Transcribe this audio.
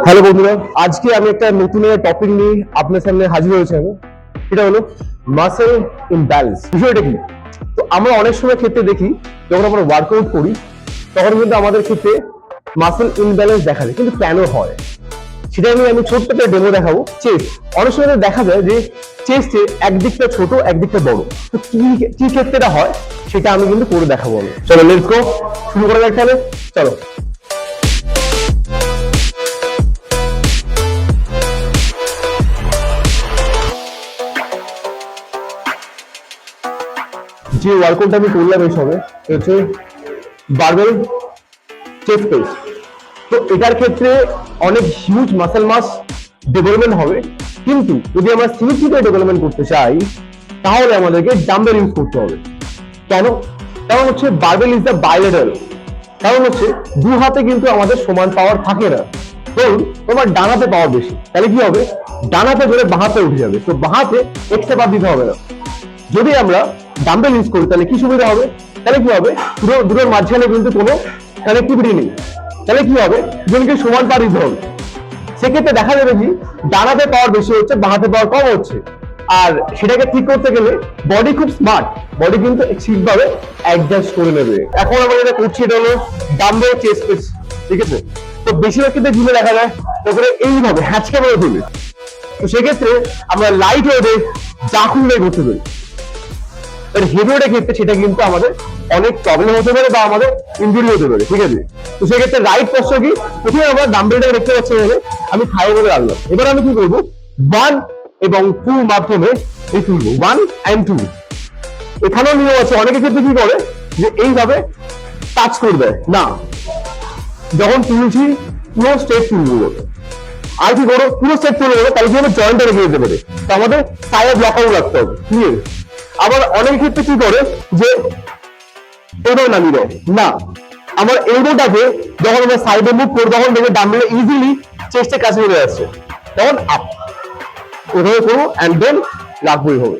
Hello বন্ধুরা, আজকে আমি একটা নতুন টপিক নিয়ে আপনার সামনে হাজির হয়েছি। আমি এটা হলো মাসেল ইমব্যালেন্স। বিষয়টা কি? তো আমরা অনেক সময় ক্ষেত্রে দেখি যখন আমরা ওয়ার্কআউট করি তখন কিন্তু আমাদের ক্ষেত্রে মাসেল ইমব্যালেন্স দেখা যায়, কিন্তু কেন হয় সেটা নিয়ে আমি ছোট্ট একটা ডেমো দেখাবো। চেস্ট অনেক সময় দেখা যায় যে চেস্টে একদিকটা ছোট একদিকটা বড়, তো কি ক্ষেত্রে হয় সেটা আমি কিন্তু করে দেখাবো। আমি চলো লেটস গো, শুরু করা যাক তাহলে। চলো, যে ওয়ার্কআউটটা আমি করলাম এই সবে হচ্ছে বারবেল চেস্ট প্রেস। তো এটার ক্ষেত্রে অনেক হিউজ মাসেল মাস ডেভেলপমেন্ট হবে, কিন্তু যদি আমরা সিমেট্রিক্যাল ডেভেলপমেন্ট করতে চাই তাহলে আমাদেরকে ডাম্বেল ইউজ করতে হবে। কেন? কারণ হচ্ছে বারবেল ইজ দ্য বাইলেটারাল। কারণ হচ্ছে দু হাতে কিন্তু আমাদের সমান পাওয়ার থাকে না। ধরুন তোমার ডানাতে পাওয়ার বেশি, তাহলে কি হবে? ডানাতে ধরে বাহাতে উঠে যাবে, তো বাহাতে এক্সট্রা বার দিতে হবে না। যদি আমরা ডাম্বেল ইউজ করি তাহলে কি সুবিধা হবে? তাহলে কি হবে? দুটোর মাঝখানে কিন্তু কোনো কানেক্টিভিটি নেই, তাহলে কি হবে? দুজনকে সমান পার দিতে হবে। সেক্ষেত্রে দেখা যাবে কি ডানাতে পাওয়ার বেশি হচ্ছে, বাঁহাতে পাওয়ার কম হচ্ছে। আর সেটাকে ঠিক করতে গেলে বডি খুব স্মার্ট, বডি কিন্তু ঠিকভাবে অ্যাডজাস্ট করে নেবে। এখন আমরা যেটা করছি এটা হলো ডাম্বেল চেস্ট প্রেস, ঠিক আছে? তো বেশিরভাগ ক্ষেত্রে জিমে দেখা যায় তারপরে এইভাবে হ্যাচকা করে তুলে। তো সেক্ষেত্রে আমরা লাইট ওয়েটে যা খুললে করতে পারি, হেভি ওয়েটের ক্ষেত্রে সেটা কিন্তু আমাদের অনেক প্রবলেম হতে পারে বা আমাদের ইনজুরি হতে পারে, ঠিক আছে? তো সেক্ষেত্রে রাইট পশ্চাৎ কি, প্রথমে আমরা ডাম্বেলটাকে দেখতে পাচ্ছি এখানে আমি থাই করে রাখলাম। এবার আমি কি করবো? 1 এবং 2 মাধ্যমে এই তুলবো, 1 and 2। এখানেও নিয়ম আছে, অনেকের ক্ষেত্রে কি করে যে এইভাবে টাচ করে দেয় না, যখন তুলছি পুরো স্টেপ তুলবো। আর কি করো, পুরো স্টেপ তুলে দেবো, তাহলে কি হবে? জয়েন্টে রেখে যেতে পারে। তো আমাদের সাইডে ব্লকআউট রাখতে হবে, ক্লিয়ার? আবার অনেক ক্ষেত্রে কি করে যে এবার নামিয়ে দেয় না, আমার এলবোটাকে যখন আমরা সাইডে মুভ করবো তখন দেখবে ডাম্বেল ইজিলি চেস্টের কাছে চলে আসছে, তখন আপ ওভাবে করবো অ্যান্ড দেন রাখবোই হবে।